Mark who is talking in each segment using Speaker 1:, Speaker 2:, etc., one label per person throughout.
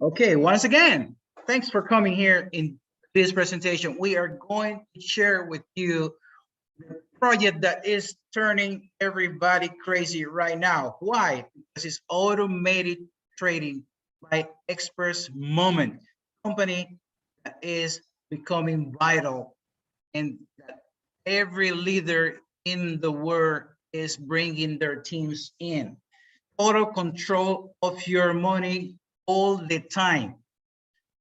Speaker 1: Okay, once again, thanks for coming here in this presentation. We are going to share with you the project that is turning everybody crazy right now. Why? Because it's automated trading by Express Moment, company that is becoming vital and that every leader in the world is bringing their teams in. Total control of your money all the time.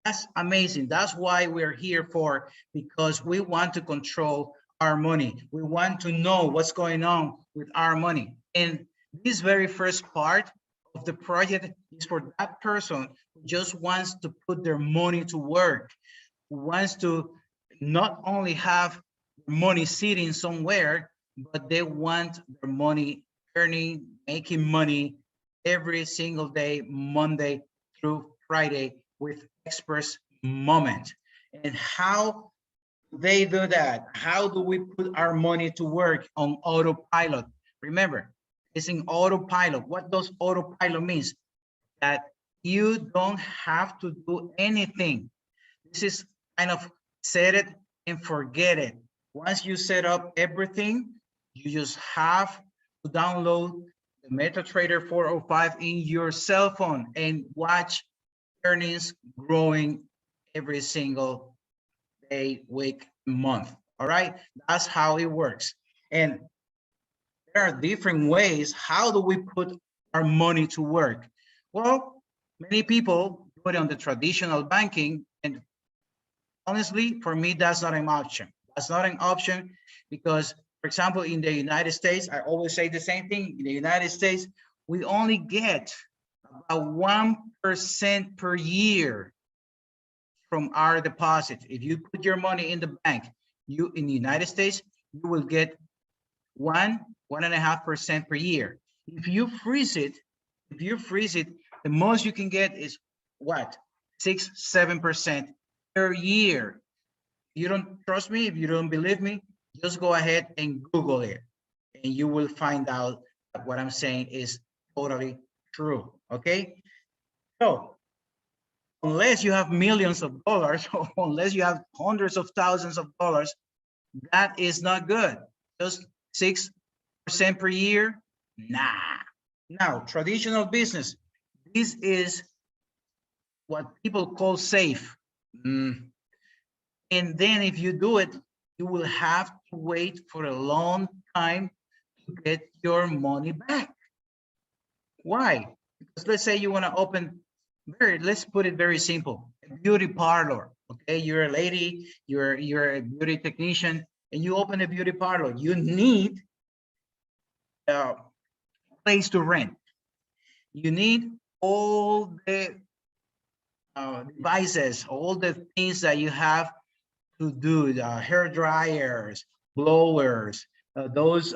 Speaker 1: That's amazing. That's why we're here for, because we want to control our money. We want to know what's going on with our money. And this very first part of the project is for that person who just wants to put their money to work, who wants to not only have money sitting somewhere, but they want their money earning, making money every single day, Monday through Friday, with Express Moment. And how they do that? How do we put our money to work on autopilot? Remember, it's in autopilot. What does autopilot means? That you don't have to do anything. This is kind of set it and forget it. Once you set up everything, you just have to download the MetaTrader 405 in your cell phone and watch earnings growing every single day, week, month. All right, that's how it works. And there are different ways. How do we put our money to work? Well, many people put it on the traditional banking, and honestly, for me, that's not an option. That's not an option because, for example, in the United States, I always say the same thing. In the United States, we only get about 1% per year from our deposit. If you put your money in the bank, you in the United States, you will get 1.5% per year. If you freeze it, the most you can get is what? 6-7% per year. If you don't trust me, if you don't believe me, just go ahead and Google it, and you will find out that what I'm saying is totally true. Okay, so unless you have millions of dollars, or unless you have hundreds of thousands of dollars, that is not good. Just 6% per year, nah. Now, traditional business, this is what people call safe. And then if you do it, you will have to wait for a long time to get your money back. Why? Because let's say you want to open, let's put it very simple, a beauty parlor. Okay, you're a lady, you're a beauty technician, and you open a beauty parlor. You need a place to rent. You need all the devices, all the things that you have to do, hair dryers, blowers, those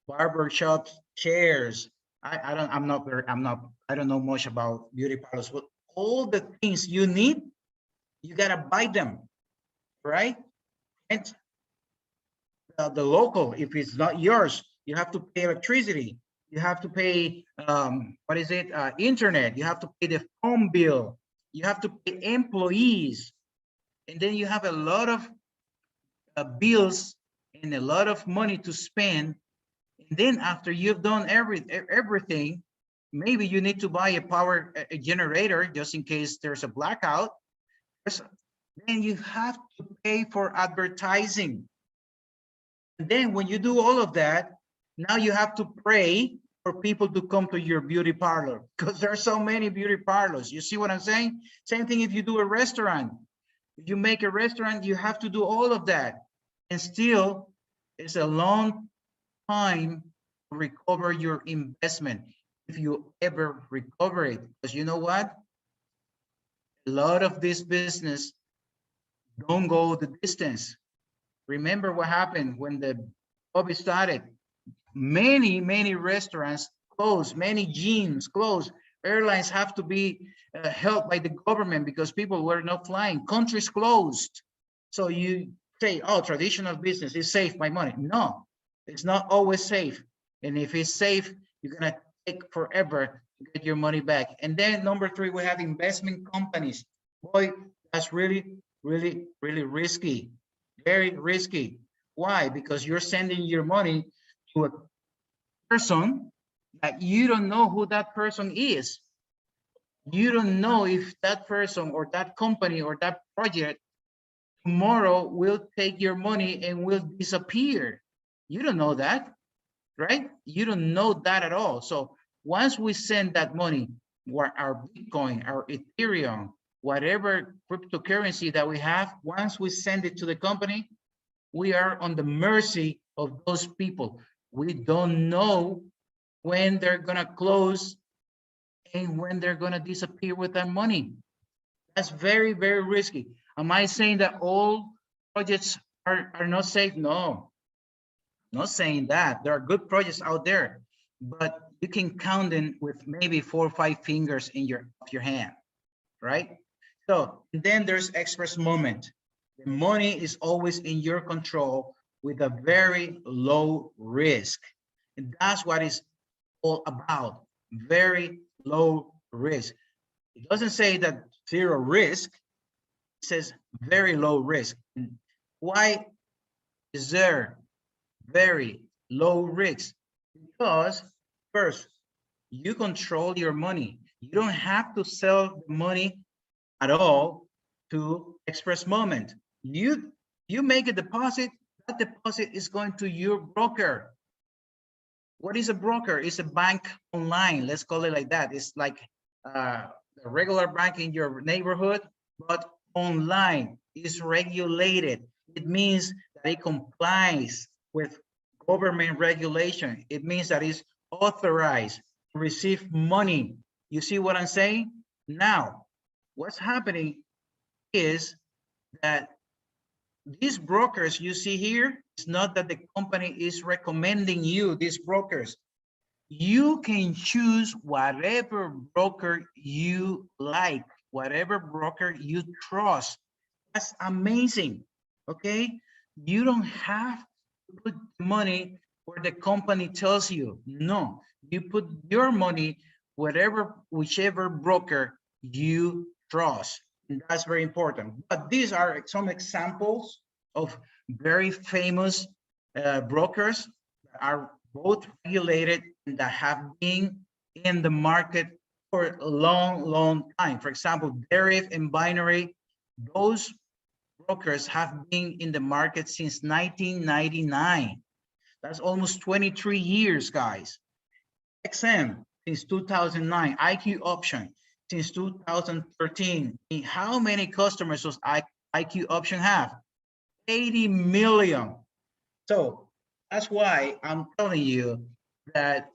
Speaker 1: barbershop chairs. I don't know much about beauty parlors, but all the things you need, you gotta buy them, right? And the local, if it's not yours, you have to pay electricity, you have to pay what is it, internet, you have to pay the phone bill, you have to pay employees, and then you have a lot of bills and a lot of money to spend. And then after you've done everything, maybe you need to buy a power generator just in case there's a blackout. Then you have to pay for advertising. And then when you do all of that, now you have to pray for people to come to your beauty parlor, because there are so many beauty parlors. You see what I'm saying? Same thing if you do a restaurant. If you make a restaurant, you have to do all of that. And still, it's a long time to recover your investment, if you ever recover it. Because you know what? A lot of this business don't go the distance. Remember what happened when the COVID started? Many restaurants closed, many gyms closed. Airlines have to be helped by the government because people were not flying. Countries closed. So you say, oh, traditional business is safe, my money. No, it's not always safe. And if it's safe, you're gonna take forever to get your money back. And then number 3, we have investment companies. Boy, that's really, really, really risky. Very risky. Why? Because you're sending your money to a person that you don't know who that person is. You don't know if that person or that company or that project tomorrow will take your money and will disappear. You don't know that, right? You don't know that at all. So once we send that money, our Bitcoin, our Ethereum, whatever cryptocurrency that we have, once we send it to the company, we are on the mercy of those people. We don't know when they're gonna close and when they're gonna disappear with that money. That's very, very risky. Am I saying that all projects are not safe? No, not saying that. There are good projects out there, but you can count them with maybe 4 or 5 fingers in your hand, right? So then there's express moment. The money is always in your control with a very low risk. And that's what it's all about. Very low risk. It doesn't say that 0 risk. It says very low risk. And why is there very low risk? Because first, you control your money. You don't have to sell the money at all to Express Moment. You make a deposit. That deposit is going to your broker. What is a broker? It's a bank online. Let's call it like that. It's like a regular bank in your neighborhood, but online. Is regulated. It means that it complies with government regulation. It means that it's authorized to receive money. You see what I'm saying? Now, what's happening is that these brokers you see here, it's not that the company is recommending you these brokers. You can choose whatever broker you like, whatever broker you trust. That's amazing, okay? You don't have to put money where the company tells you. No, you put your money whichever broker you trust. And that's very important. But these are some examples of very famous brokers that are both regulated and that have been in the market for a long, long time. For example, Deriv and Binary, those brokers have been in the market since 1999. That's almost 23 years, guys. XM since 2009, IQ Option since 2013. And how many customers does IQ Option have? 80 million. So that's why I'm telling you that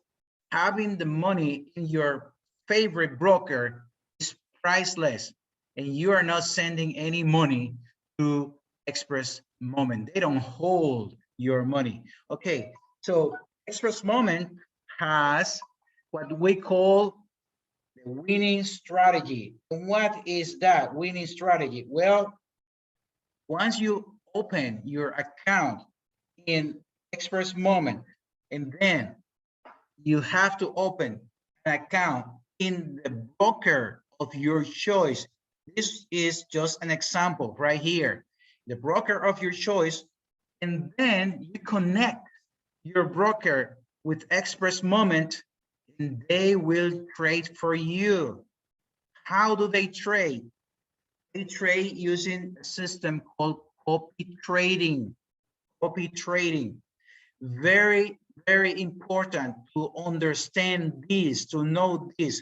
Speaker 1: having the money in your favorite broker is priceless, and you are not sending any money to Express Moment. They don't hold your money. Okay, so Express Moment has what we call the winning strategy. And what is that winning strategy? Well, once you open your account in Express Moment, and then you have to open an account in the broker of your choice. This is just an example right here, the broker of your choice, and then you connect your broker with Express Moment, and they will trade for you. How do they trade? They trade using a system called copy trading. Copy trading. Very, very important to understand this, to know this.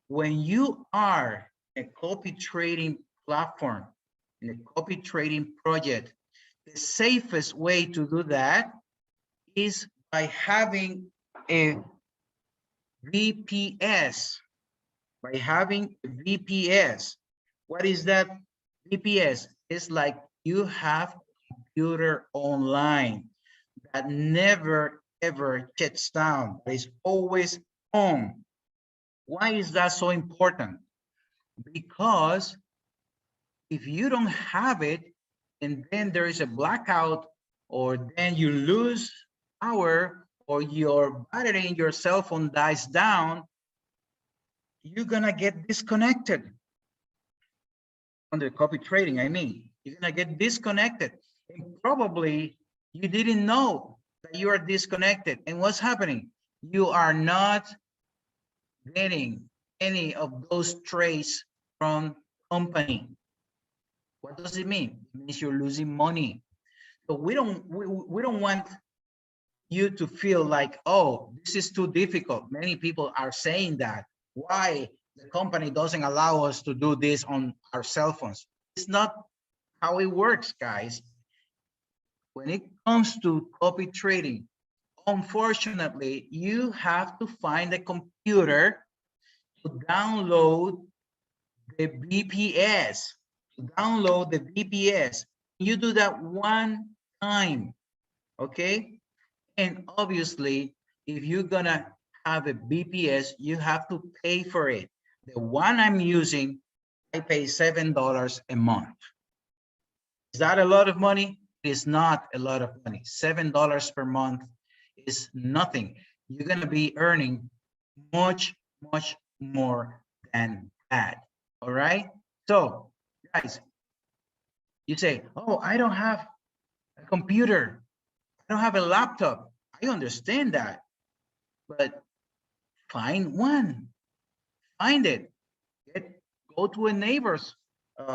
Speaker 1: When you are a copy trading platform, in a copy trading project, the safest way to do that is by having a VPS. By having a VPS. What is that VPS? It's like you have a computer online that never ever shuts down. It's always on. Why is that so important? Because if you don't have it, and then there is a blackout, or then you lose power, or your battery in your cell phone dies down, you're gonna get disconnected under copy trading. I mean, you're gonna get disconnected, and probably you didn't know that you are disconnected. And what's happening? You are not getting any of those trades from company. What does it mean? It means you're losing money. So we don't want you to feel like, oh, this is too difficult. Many people are saying that. Why the company doesn't allow us to do this on our cell phones? It's not how it works, guys. When it comes to copy trading, unfortunately, you have to find a computer to download the BPS. To download the BPS. You do that one time, okay? And obviously, if you're gonna have a BPS, you have to pay for it. The one I'm using, I pay $7 a month. Is that a lot of money? It is not a lot of money. $7 per month is nothing. You're gonna be earning much, much more than that. All right. So, guys, you say, oh, I don't have a computer. I don't have a laptop. I understand that. But find one. Find it. Go to a neighbor's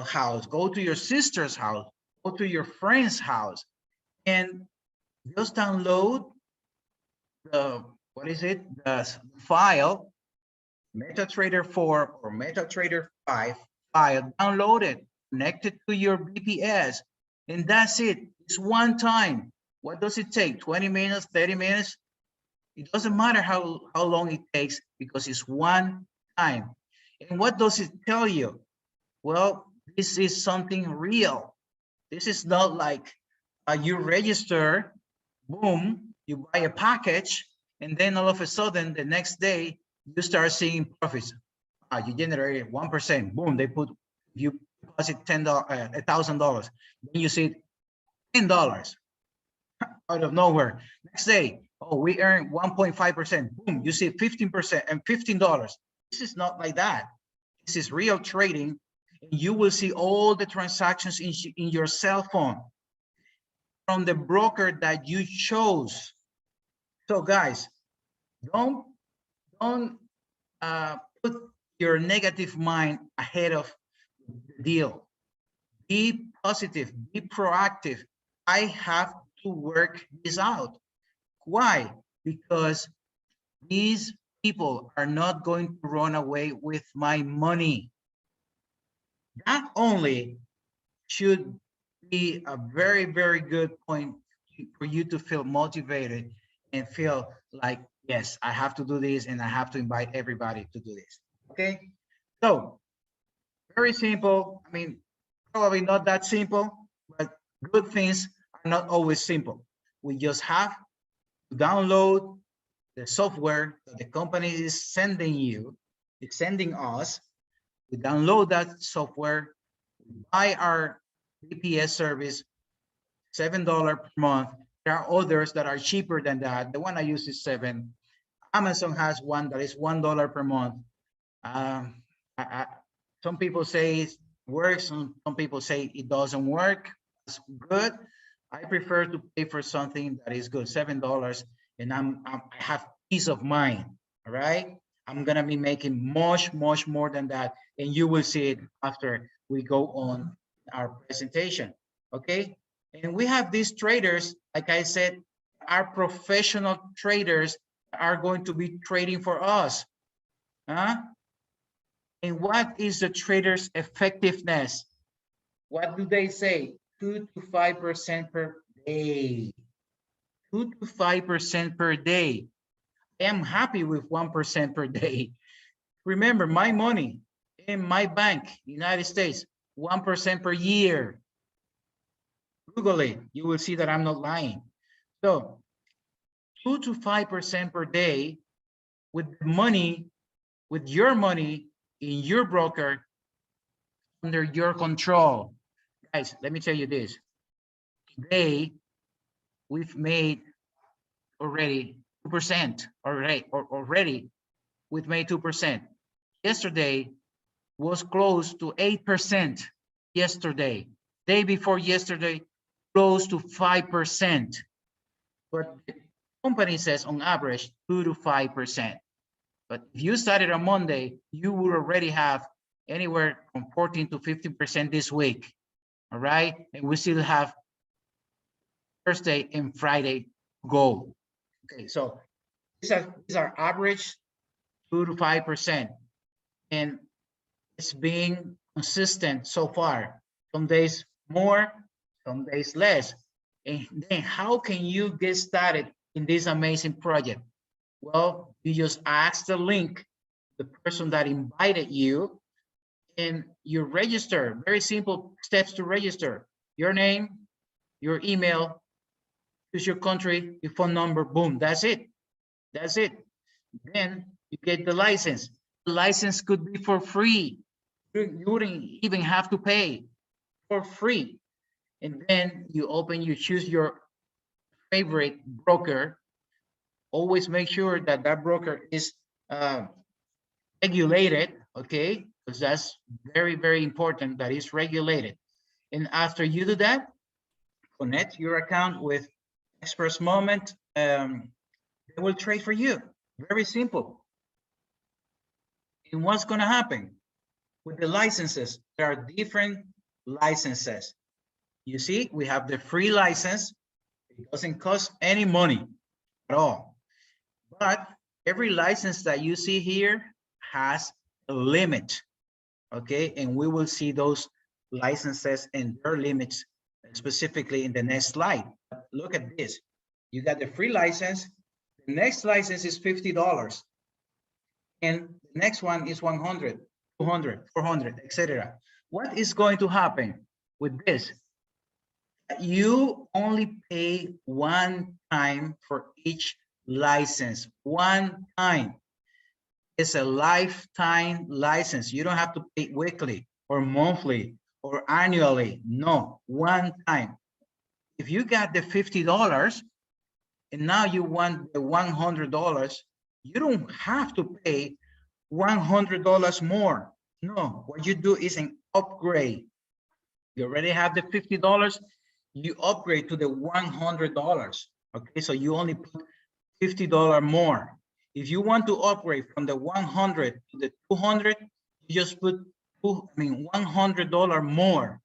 Speaker 1: house. Go to your sister's house. Go to your friend's house. And just download the, what is it? The file, MetaTrader 4 or MetaTrader 5 file. Download it. Connect it to your BPS. And that's it. It's one time. What does it take? 20 minutes, 30 minutes? It doesn't matter how long it takes because it's one time. And what does it tell you? Well, this is something real. This is not like you register, boom, you buy a package, and then all of a sudden, the next day, you start seeing profits. You generate 1%, boom, they put, you deposit $1,000. Then you see $10 out of nowhere. Next day, oh, we earn 1.5%. Boom, you see 15% and $15. This is not like that. This is real trading. And you will see all the transactions in your cell phone from the broker that you chose. So guys, don't put your negative mind ahead of the deal. Be positive, be proactive. I have to work this out. Why? Because these people are not going to run away with my money. That only should be a very, very good point for you to feel motivated and feel like, yes, I have to do this and I have to invite everybody to do this. Okay? So, very simple. I mean, probably not that simple, but good things are not always simple. We just have to download the software that the company is sending you, it's sending us. We download that software, we buy our BPS service, $7 per month. There are others that are cheaper than that. The one I use is $7. Amazon has one that is $1 per month. Some people say it works, some people say it doesn't work. It's good. I prefer to pay for something that is good, $7, and I have peace of mind. All right, I'm gonna be making much more than that, and you will see it after we go on our presentation. Okay, and we have these traders, like I said, are professional traders are going to be trading for us. And what is the trader's effectiveness? What do they say? 2 to 5% per day. 2 to 5% per day. I am happy with 1% per day. Remember, my money in my bank, United States, 1% per year. Google it, you will see that I'm not lying. So 2 to 5% per day with money, with your money in your broker under your control. Guys, let me tell you this. Today, we've made already 2%. Already, we've made 2%. yesterday was close to 8%. Yesterday, day before yesterday, close to 5%. But the company says on average 2 to 5%. But if you started on Monday, you would already have anywhere from 14 to 15% this week. All right. And we still have Thursday and Friday to go. Okay. So these are average 2 to 5%. And it's being consistent so far. Some days more, some days less. And then how can you get started in this amazing project? Well, you just ask the link, the person that invited you, and you register. Very simple steps to register. Your name, your email, choose your country, your phone number, boom, that's it. That's it. Then you get the license. The license could be for free. You wouldn't even have to pay, for free. And then you choose your favorite broker. Always make sure that that broker is regulated, okay? Because that's very, very important that it's regulated. And after you do that, connect your account with Express Moment. They will trade for you. Very simple. And what's going to happen with the licenses? There are different licenses. You see, we have the free license. It doesn't cost any money at all. But every license that you see here has a limit, okay? And we will see those licenses and their limits specifically in the next slide. Look at this. You got the free license. The next license is $50. And the next one is 100, 200, 400, etc. What is going to happen with this? You only pay one time for each license, one time. It's a lifetime license. You don't have to pay weekly or monthly or annually. No, one time. If you got the $50 and now you want the $100, you don't have to pay $100 more. No, what you do is an upgrade. You already have the $50, you upgrade to the $100. Okay, so you only put $50 more. If you want to upgrade from the 100 to the 200, you just put $100 more.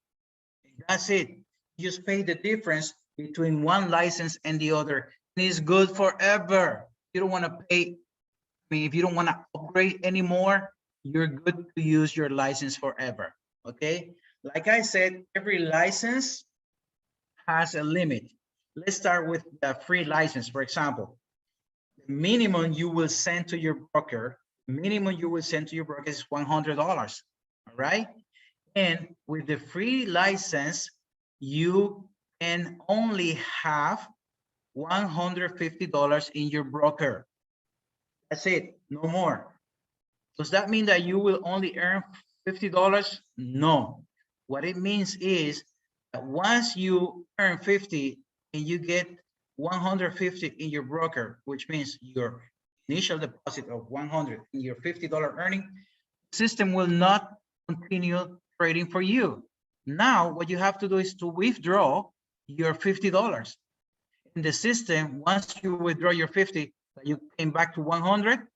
Speaker 1: That's it. You just pay the difference between one license and the other. And it's good forever. You don't want to pay. If you don't want to upgrade anymore, you're good to use your license forever. Okay. Like I said, every license has a limit. Let's start with the free license, for example. The minimum you will send to your broker, is $100, all right? And with the free license, you can only have $150 in your broker. That's it, no more. Does that mean that you will only earn $50? No. What it means is that once you earn 50 and you get 150 in your broker, which means your initial deposit of 100 and your $50 earning, the system will not continue trading for you. Now, what you have to do is to withdraw your $50. In the system, once you withdraw your 50, you came back to 100,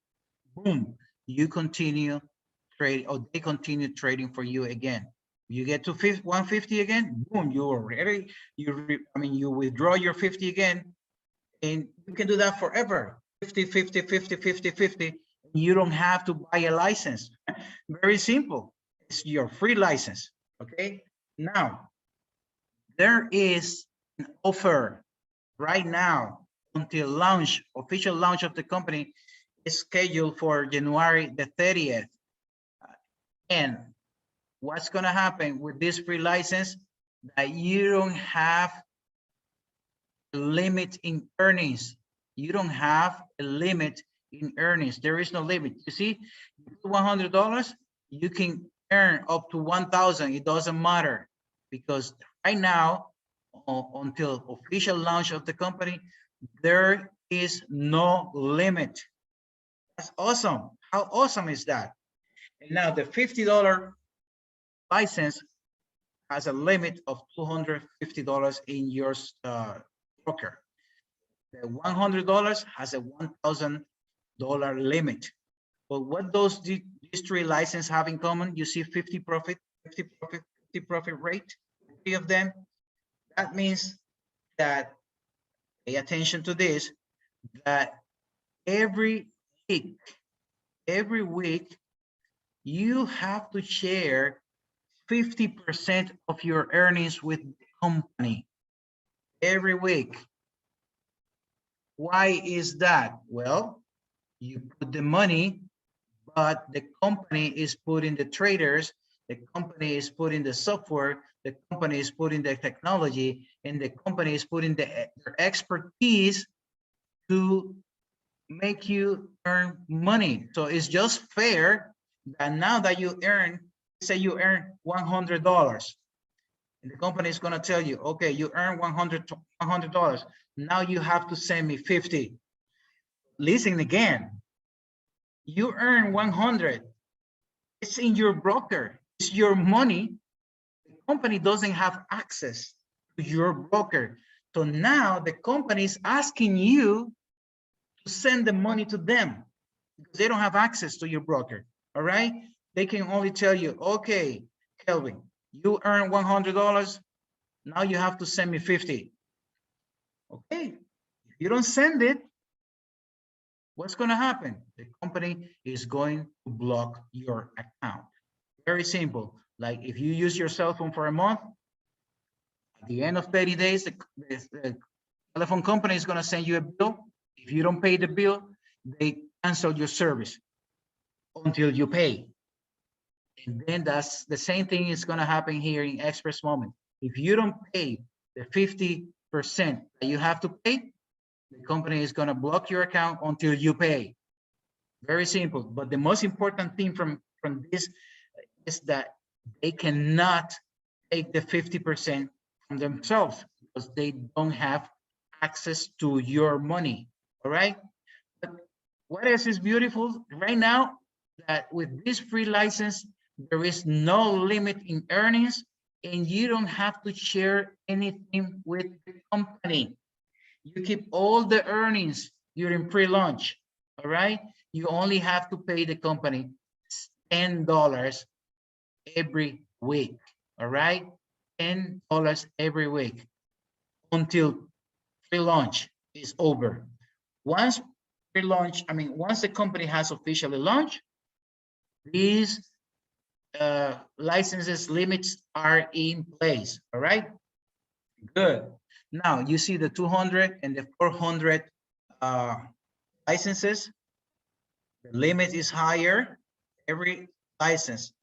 Speaker 1: boom, you continue trading, or they continue trading for you again. You get to 150 again, boom, you withdraw your 50 again, and you can do that forever. 50, 50, 50, 50, 50. You don't have to buy a license. Very simple. It's your free license. Okay. Now, there is an offer right now until launch, official launch of the company is scheduled for January the 30th. And what's going to happen with this free license? That you don't have a limit in earnings. You don't have a limit in earnings. There is no limit. You see, $100, you can earn up to 1,000. It doesn't matter, because right now, until official launch of the company, there is no limit. That's awesome. How awesome is that? And now the $50 license has a limit of $250 in your broker. The $100 has a $1,000 limit. But what these three licenses have in common? You see 50 profit, 50 profit, 50 profit rate, three of them. That means that, pay attention to this, that every week, you have to share 50% of your earnings with the company every week. Why is that? Well, you put the money, but the company is putting the traders, the company is putting the software, the company is putting the technology, and the company is putting their expertise to make you earn money. So it's just fair that now that you earn, say you earn $100, and the company is going to tell you, okay, you earn $100. Now you have to send me 50. Listen again. You earn 100. It's in your broker. It's your money. The company doesn't have access to your broker. So now the company is asking you to send the money to them because they don't have access to your broker. All right. They can only tell you, okay, Kelvin, you earn $100. Now you have to send me 50. Okay. If you don't send it, what's going to happen? The company is going to block your account. Very simple. Like if you use your cell phone for a month, at the end of 30 days, the telephone company is going to send you a bill. If you don't pay the bill, they cancel your service until you pay. And then that's the same thing is going to happen here in Express Moment. If you don't pay the 50% that you have to pay, the company is going to block your account until you pay. Very simple. But the most important thing from this is that they cannot take the 50% from themselves because they don't have access to your money. All right. But what else is beautiful right now? That with this free license, there is no limit in earnings, and you don't have to share anything with the company. You keep all the earnings during pre-launch. All right. You only have to pay the company $10 every week. All right. $10 every week until pre-launch is over. Once pre-launch, once the company has officially launched, these licenses limits are in place. All right. Good. Now you see the 200 and the 400 licenses. The limit is higher. Every license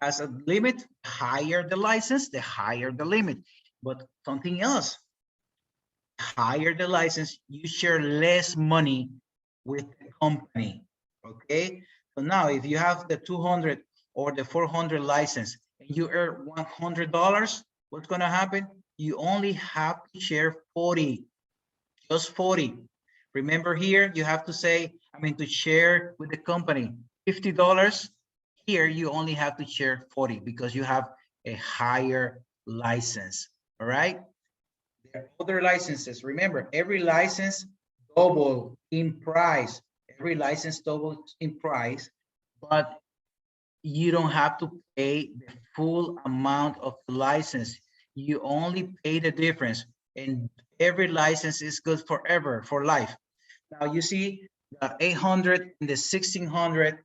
Speaker 1: has a limit. The higher the license, the higher the limit. But something else, the higher the license, you share less money with the company. Okay. So now if you have the 200 or the 400 license and you earn $100, what's going to happen? You only have to share 40, just 40. Remember here, you have to say, to share with the company $50. Here, you only have to share 40 because you have a higher license. All right. There are other licenses. Remember, every license double in price. Every license doubles in price, but you don't have to pay the full amount of the license. You only pay the difference, and every license is good forever, for life. Now you see the 800 and the 1600.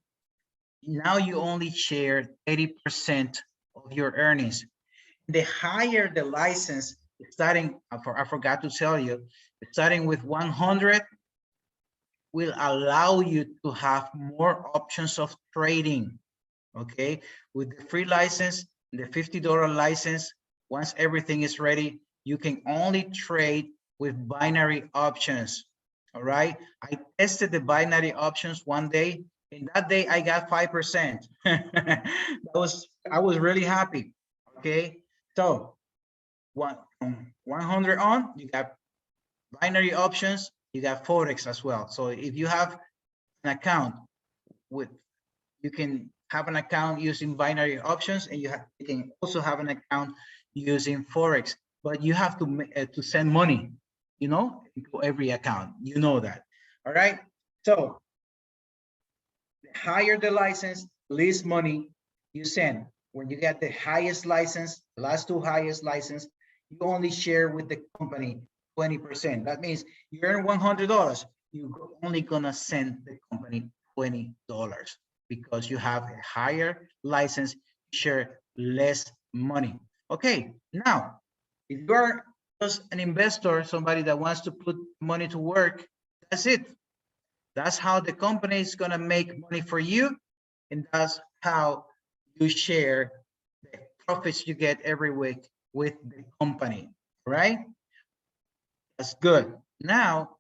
Speaker 1: Now you only share 80% of your earnings. The higher the license, starting, I forgot to tell you, starting with 100 will allow you to have more options of trading. Okay, with the free license, the $50 license, once everything is ready, you can only trade with binary options. All right, I tested the binary options one day, and that day I got 5%. I was really happy. Okay, so 100 on, you got binary options, you got Forex as well. So if you have an account with, you can have an account using binary options, and you can also have an account using Forex, but you have to send money, you know, into every account. You know that. All right. So the higher the license, least money you send. When you get the highest license, the last two highest license, you only share with the company 20%. That means you earn $100, you're only gonna send the company $20 because you have a higher license, you share less money. Okay, now, if you are just an investor, somebody that wants to put money to work, that's it. That's how the company is gonna make money for you, and that's how you share the profits you get every week with the company, right? That's good. Now,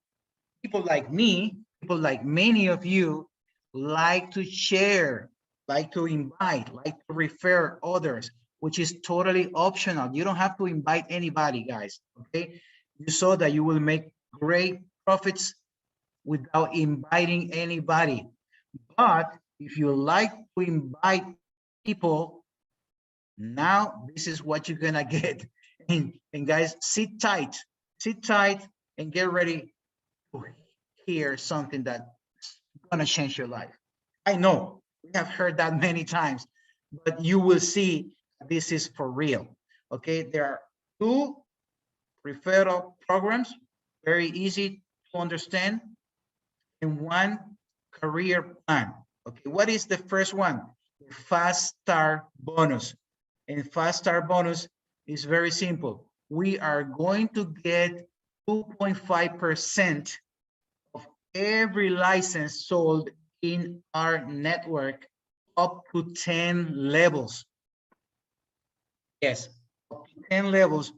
Speaker 1: people like me, people like many of you, like to share, like to invite, like to refer others, which is totally optional. You don't have to invite anybody, guys, okay? You saw that you will make great profits without inviting anybody. But if you like to invite people, now this is what you're gonna get. And guys, sit tight and get ready to hear something that's gonna change your life. I know we have heard that many times, but you will see this is for real. Okay, there are two referral programs, very easy to understand, and one career plan. Okay, what is the first one? The Fast Start Bonus. And Fast Start Bonus is very simple. We are going to get 2.5% of every license sold in our network up to 10 levels. Yes, up to 10 levels,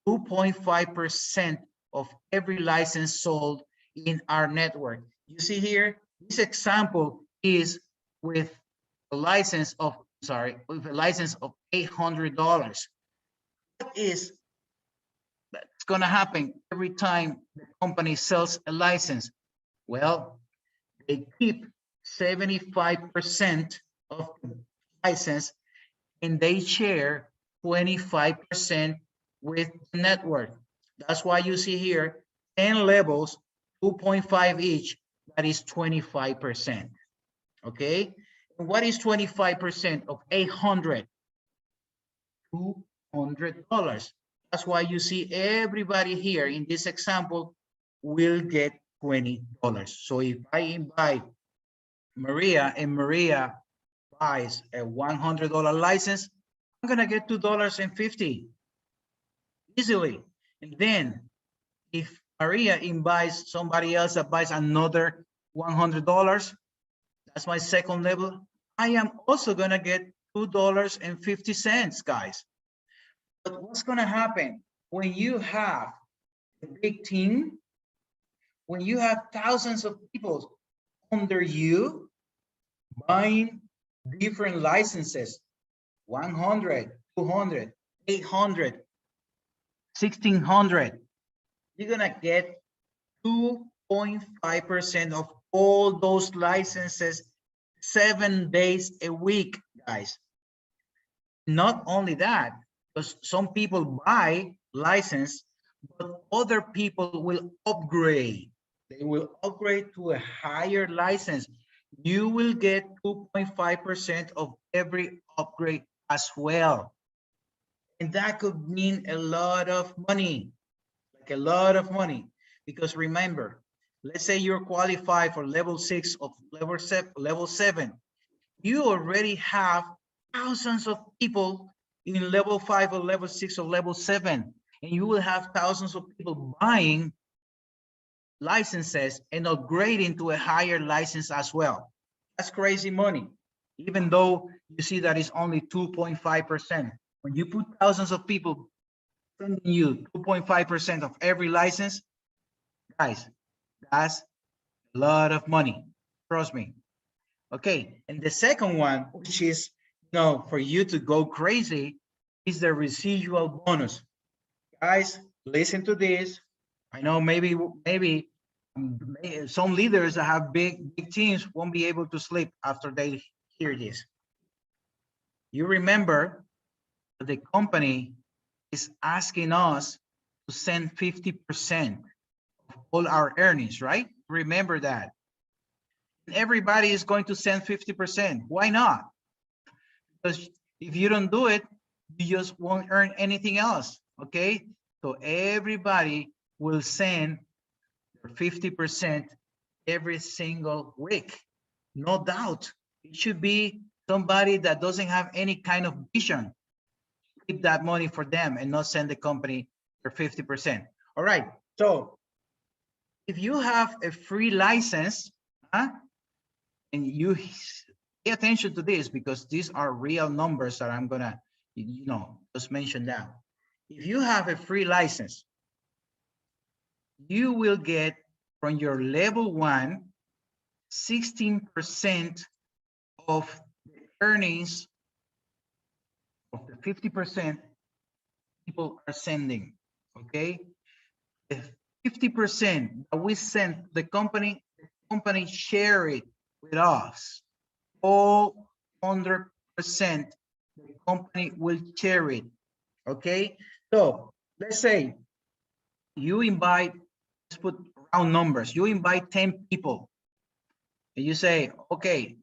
Speaker 1: 2.5% of every license sold in our network. You see here, this example is with a license of, with a license of $800. What is that's going to happen every time the company sells a license? Well, they keep 75% of the license and they share 25% with the network. That's why you see here 10 levels, 2.5 each, that is 25%. Okay, and what is 25% of 800? $200. That's why you see everybody here in this example will get $20. So if I invite Maria and Maria buys a $100 license, I'm gonna get $2.50 easily. And then if Maria invites somebody else that buys another $100, that's my second level, I am also gonna get $2.50, guys. But what's gonna happen when you have a big team, when you have thousands of people under you buying different licenses, 100, 200, 800, 1600, you're gonna get 2.5% of all those licenses 7 days a week, guys. Not only that, because some people buy license, but other people will upgrade. They will upgrade to a higher license. You will get 2.5% of every upgrade as well. And that could mean a lot of money, like a lot of money. Because remember, let's say you're qualified for level 6 of level 7. You already have thousands of people in level 5 or level 6 or level 7, and you will have thousands of people buying licenses and upgrading to a higher license as well. That's crazy money, even though you see that it's only 2.5%. When you put thousands of people sending you 2.5% of every license, guys, that's a lot of money, trust me. Okay, and the second one, which is, you know, for you to go crazy, is the residual bonus. Guys, listen to this. I know maybe some leaders that have big teams won't be able to sleep after they hear this. You remember that the company is asking us to send 50% of all our earnings, right? Remember that. And everybody is going to send 50%. Why not? Because if you don't do it, you just won't earn anything else, okay? So everybody will send 50% every single week. No doubt. It should be somebody that doesn't have any kind of vision. Keep that money for them and not send the company for 50%. All right. So if you have a free license, and you pay attention to this because these are real numbers that I'm gonna, just mention now. If you have a free license, you will get from your level 1 16% of the earnings of the 50% people are sending. Okay, the 50% that we send the company share it with us. All 100%, the company will share it. Okay, so let's say you invite, let's put round numbers, you invite 10 people and you say, okay,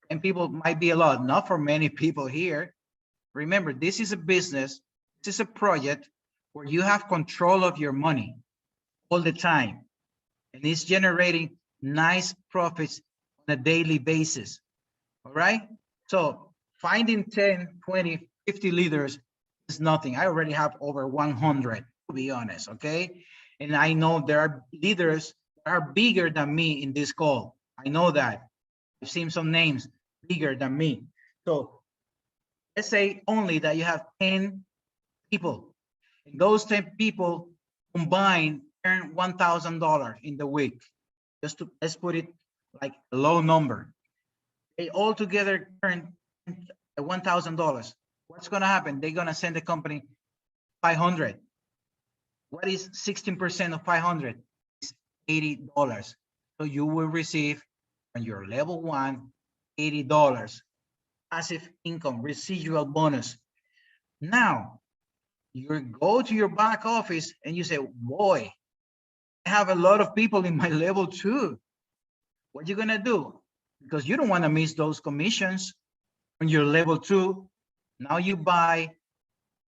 Speaker 1: 10 people might be a lot, not for many people here. Remember, this is a business, this is a project where you have control of your money all the time, and it's generating nice profits on a daily basis. All right, so finding 10, 20, 50 leaders is nothing. I already have over 100, to be honest. Okay, and I know there are leaders that are bigger than me in this call. I know that. I've seen some names bigger than me. So let's say only that you have 10 people, and those 10 people combined earn $1,000 in the week. Just to, let's put it like a low number. They all together earn $1,000. What's going to happen? They're going to send the company 500. What is 16% of 500? It's $80. So you will receive on your level 1 $80 passive income, residual bonus. Now you go to your back office and you say, boy, I have a lot of people in my level 2. What you gonna do? Because you don't want to miss those commissions on your level 2. Now you buy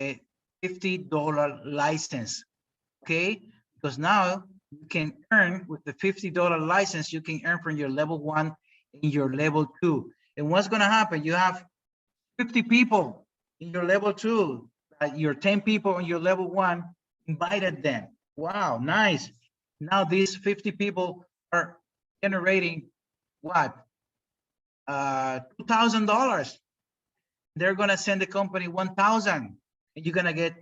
Speaker 1: a $50 license, okay? Because now you can earn with the $50 license, you can earn from your level 1 in your level 2. And what's gonna happen? You have 50 people in your level 2, your 10 people in your level 1 invited them. Wow, nice. Now these 50 people are generating what? $2,000. They're gonna send the company 1,000, and you're gonna get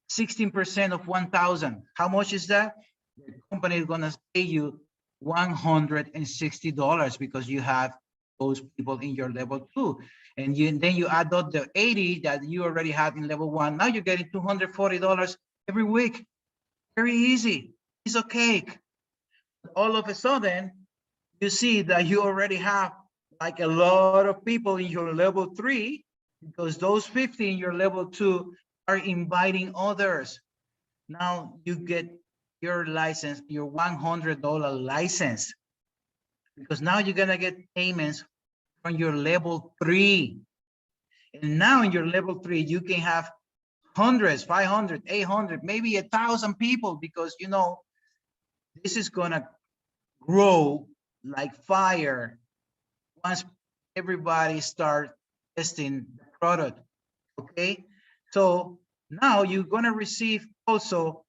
Speaker 1: 16% of 1,000. How much is that? The company is gonna pay you $160 because you have those people in your level 2, and then you add up the 80 that you already have in level 1. Now you're getting $240 every week. Very easy. It's a cake. All of a sudden, you see that you already have like a lot of people in your level 3 because those 50 in your level 2 are inviting others. Now you get your license, your $100 license, because now you're gonna get payments from your level 3. And now in your level 3, you can have hundreds, 500, 800, maybe 1,000 people, because this is gonna grow like fire once everybody start testing the product. Okay, so now you're gonna receive also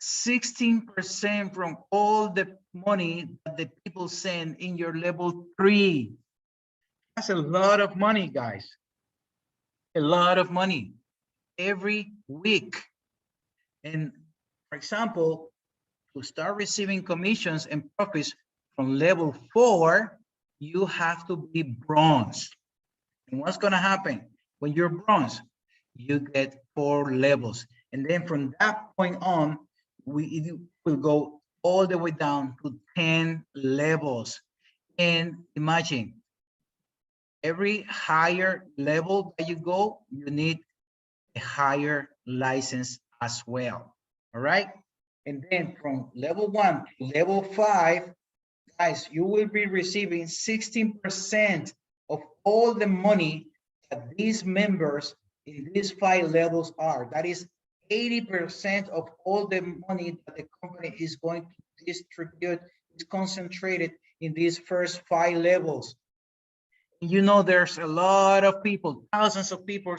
Speaker 1: 16% from all the money that the people send in your level 3. That's a lot of money, guys. A lot of money every week. And for example, to start receiving commissions and profits from level 4, you have to be bronze. And what's going to happen when you're bronze? You get 4 levels, and then from that point on, we will go all the way down to 10 levels. And imagine every higher level that you go, you need a higher license as well. All right. And then from level 1 to level 5, guys, you will be receiving 16% of all the money that these members in these 5 levels are. That is 80% of all the money that the company is going to distribute is concentrated in these first 5 levels. You know, there's a lot of people, thousands of people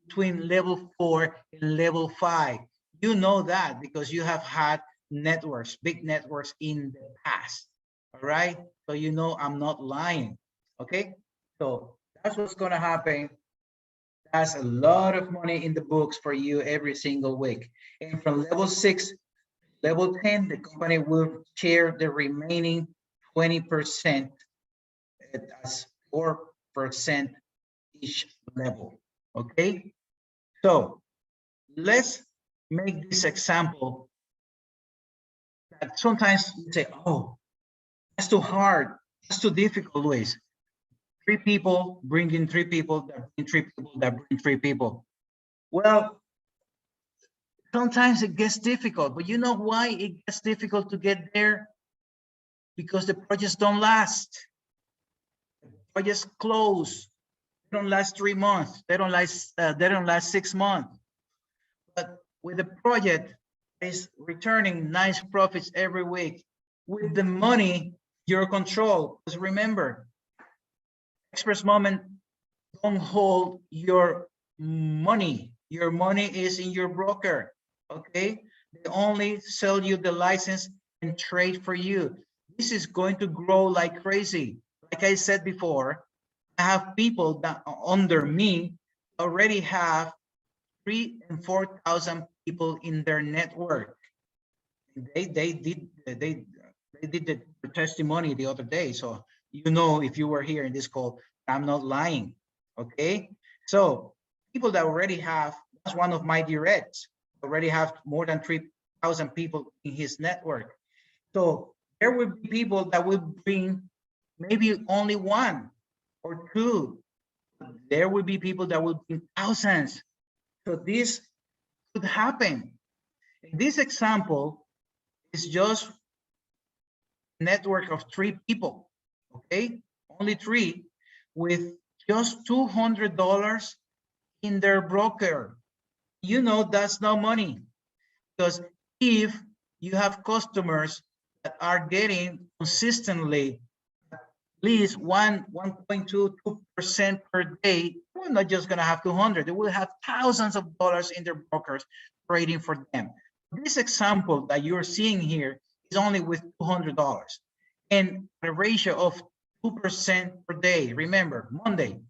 Speaker 1: between level 4 and level 5. You know that because you have had networks, big networks in the past. All right. So, you know, I'm not lying. Okay. So that's what's going to happen. That's a lot of money in the books for you every single week. And from level 6, level 10, the company will share the remaining 20% as 4% each level. Okay. So let's make this example that sometimes you say, oh, that's too hard. That's too difficult, Luis. 3 people bring in 3 people that bring 3 people that bring 3 people. Well, sometimes it gets difficult, but you know why it gets difficult to get there? Because the projects don't last. The projects close. They don't last 3 months. They don't last 6 months. But with the project is returning nice profits every week, with the money your control. Because remember, Express Moment don't hold your money. Your money is in your broker. Okay, they only sell you the license and trade for you. This is going to grow like crazy. Like I said before, I have people that under me already have 3,000 and 4,000 people in their network. They did the testimony the other day. So you know, if you were here in this call, I'm not lying. Okay, so people that already have, that's one of my directs, already have more than 3,000 people in his network. So there will be people that will bring maybe only 1 or 2. There will be people that will bring thousands. So this could happen. In this example, it's just a network of 3 people, okay? Only 3 with just $200 in their broker. You know, that's no money, because if you have customers that are getting consistently at least 1.22% per day, we're not just going to have 200. They will have thousands of dollars in their brokers trading for them. This example that you're seeing here is only with $200 and a ratio of 2% per day. Remember, Monday,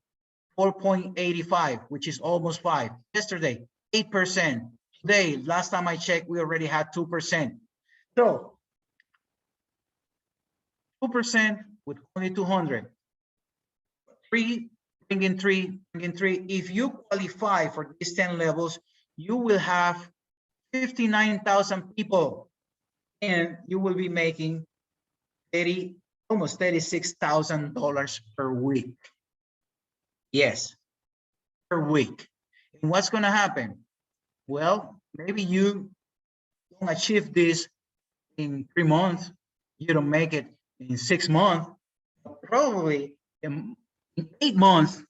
Speaker 1: 4.85, which is almost 5. Yesterday, 8%. Today, last time I checked, we already had 2%. So 2% with only 200. 3, bring in 3, bring in 3. If you qualify for these 10 levels, you will have 59,000 people, and you will be making almost $36,000 per week. Yes, per week. And what's going to happen? Well, maybe you don't achieve this in 3 months. You don't make it in 6 months. Probably in 8 months,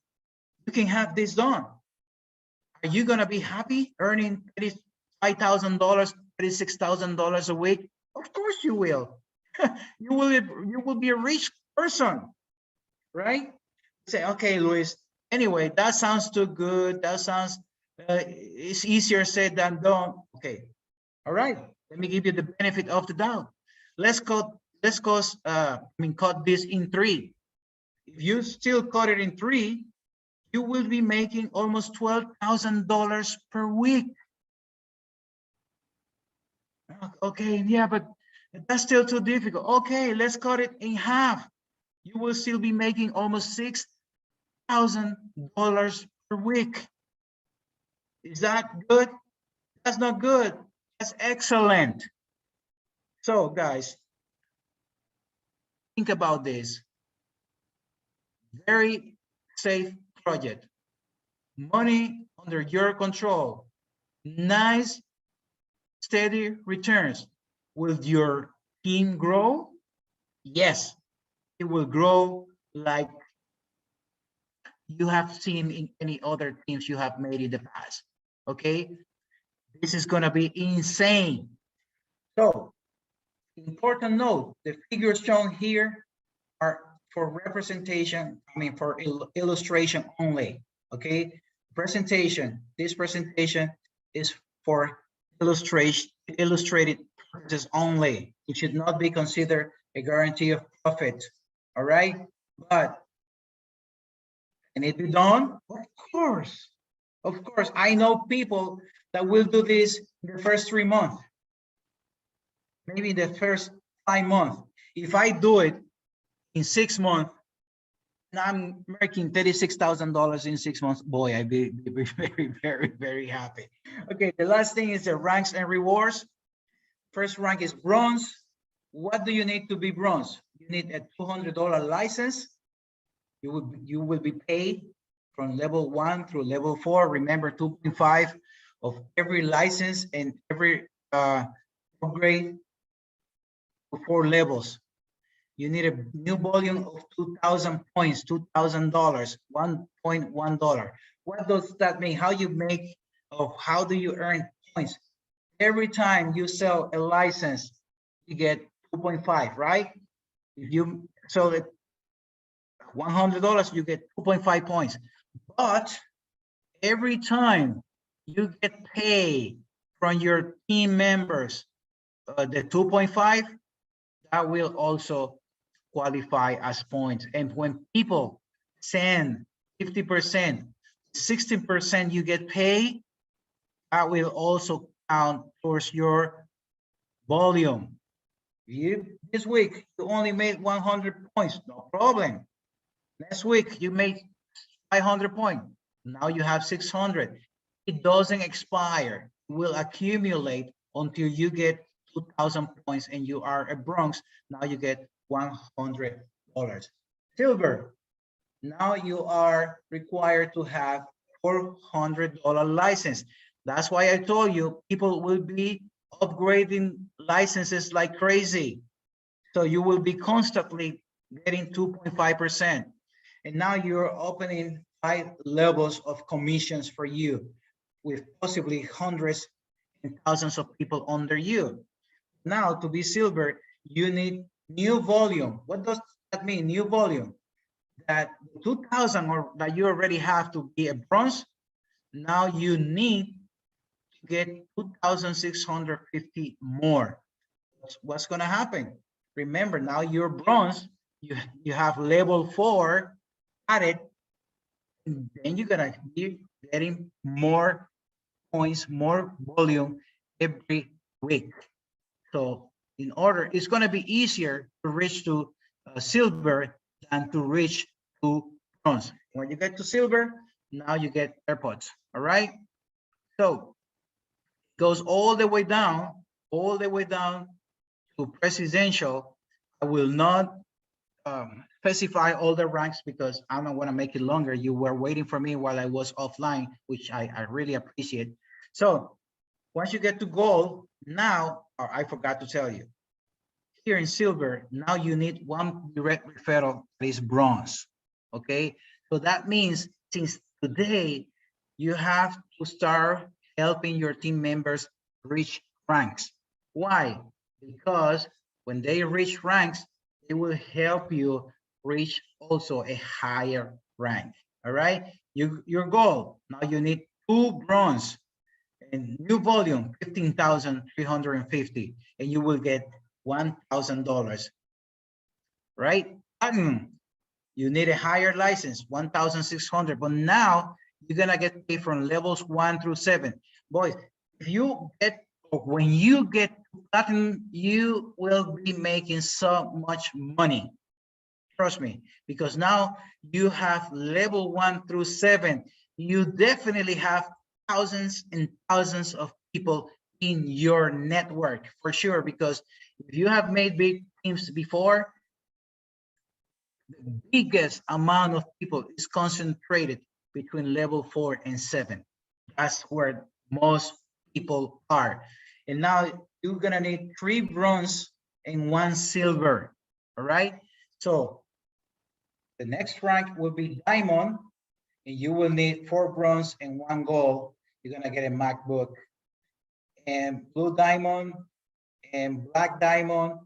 Speaker 1: you can have this done. Are you going to be happy earning $35,000, $36,000 a week? Of course you will. You will be a rich person, right? Say, okay, Luis, anyway, that sounds too good. That sounds, it's easier said than done. Okay, all right. Let me give you the benefit of the doubt. Let's cut this in 3. If you still cut it in 3, you will be making almost $12,000 per week. Okay, yeah, but that's still too difficult. Okay, let's cut it in half. You will still be making almost $6,000 per week. Is that good? That's not good. That's excellent. So, guys, think about this. Very safe project. Money under your control. Nice, steady returns. Will your team grow? Yes, it will grow like you have seen in any other teams you have made in the past. Okay, this is going to be insane. So, important note, the figures shown here are for representation, for illustration only. Okay, this presentation is for illustrated purposes only. It should not be considered a guarantee of profit. All right, but can it be done? Of course. I know people that will do this in the first 3 months, maybe the first 5 months. If I do it in 6 months, and I'm making $36,000 in 6 months, boy, I'd be very happy. Okay, the last thing is the ranks and rewards. First rank is bronze. What do you need to be bronze? You need a $200 license. You will be paid from level 1 through level 4. Remember, 2.5 of every license and every upgrade to 4 levels. You need a new volume of 2,000 points, $2,000, $1.1. What does that mean? How you make, or how do you earn points? Every time you sell a license, you get 2.5, right? If you sell it $100, you get 2.5 points. But every time you get paid from your team members, the 2.5, that will also qualify as points. And when people send 50%, 60% you get paid, that will also count towards your volume. This week you only made 100 points, no problem. Next week you made 500 points, now you have 600. It doesn't expire, it will accumulate until you get 2,000 points and you are a bronze. Now you get $100. Silver, now you are required to have $400 license. That's why I told you people will be upgrading licenses like crazy. So you will be constantly getting 2.5%. And now you're opening 5 levels of commissions for you, with possibly hundreds and thousands of people under you. Now, to be silver, you need new volume. What does that mean, new volume? That 2,000 or that you already have to be a bronze, now you need to get 2,650 more. What's going to happen? Remember, now you're bronze, you have level 4 added, and then you're going to be getting more points, more volume every week. So in order, it's going to be easier to reach to silver than to reach to bronze. When you get to silver, now you get AirPods. All right. So it goes all the way down to presidential. I will not specify all the ranks because I don't want to make it longer. You were waiting for me while I was offline, which I really appreciate. So once you get to gold, now, I forgot to tell you, here in silver, now you need one direct referral that is bronze. Okay, so that means since today you have to start helping your team members reach ranks. Why? Because when they reach ranks, it will help you reach also a higher rank. All right, your goal now, you need 2 bronze and new volume 15,350, and you will get $1,000, right? You need a higher license, 1,600, but now you're gonna get paid from levels 1 through 7. Boys, if you get, or when you get platinum, you will be making so much money. Trust me, because now you have level 1 through 7. You definitely have thousands and thousands of people in your network for sure, because if you have made big teams before, The biggest amount of people is concentrated between level 4 and 7. That's where most people are. And now you're gonna need 3 bronze and 1 silver. All right. So the next rank will be diamond, and you will need 4 bronze and 1 gold. You're gonna get a MacBook. And blue diamond and black diamond,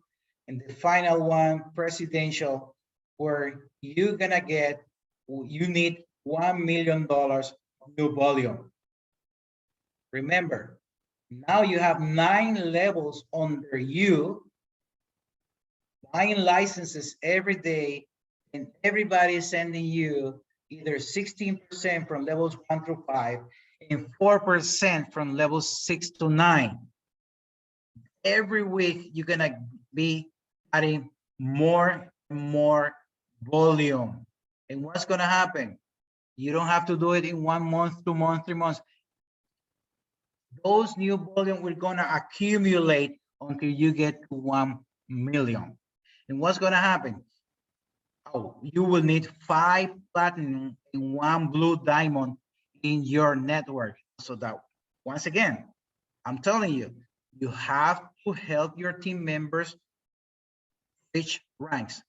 Speaker 1: and the final one, presidential, where you're gonna get, you need $1 million new volume. Remember, now you have 9 levels under you, buying licenses every day, and everybody is sending you either 16% from levels 1 through 5 and 4% from levels 6 to 9. Every week you're gonna be adding more and more volume. And what's gonna happen? You don't have to do it in 1 month, 2 months, 3 months. Those new volume will gonna accumulate until you get to 1 million. And what's gonna happen? Oh, you will need 5 platinum and 1 blue diamond in your network. So that, once again, I'm telling you, you have to help your team members reach ranks.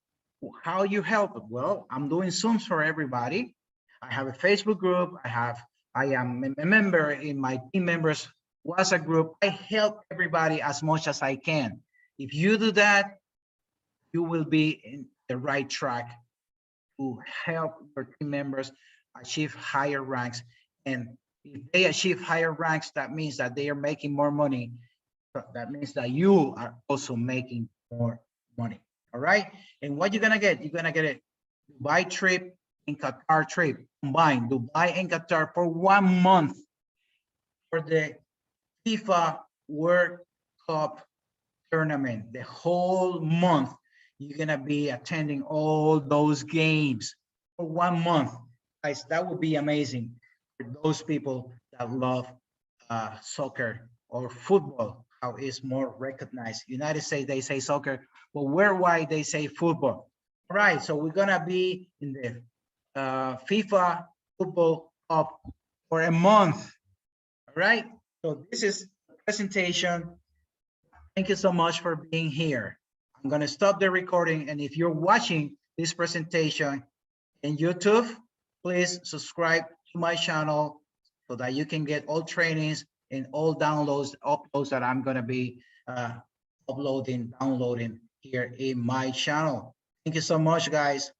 Speaker 1: How you help it? Well, I'm doing Zooms for everybody. I have a Facebook group. I am a member in my team members WhatsApp group. I help everybody as much as I can. If you do that, you will be in the right track to help your team members achieve higher ranks. And if they achieve higher ranks, that means that they are making more money. That means that you are also making more money. All right. And what you're gonna get? You're gonna get a Dubai trip and Qatar trip combined. Dubai and Qatar for 1 month for the FIFA World Cup tournament. The whole month you're gonna be attending all those games for 1 month. Guys, that would be amazing for those people that love soccer or football, how it's more recognized. United States, they say soccer, but worldwide, they say football. All right, so we're gonna be in the FIFA Football Cup for a month. All right, so this is the presentation. Thank you so much for being here. I'm gonna stop the recording, and if you're watching this presentation in YouTube, please subscribe to my channel so that you can get all trainings and all downloads, uploads that I'm gonna be downloading here in my channel. Thank you so much, guys.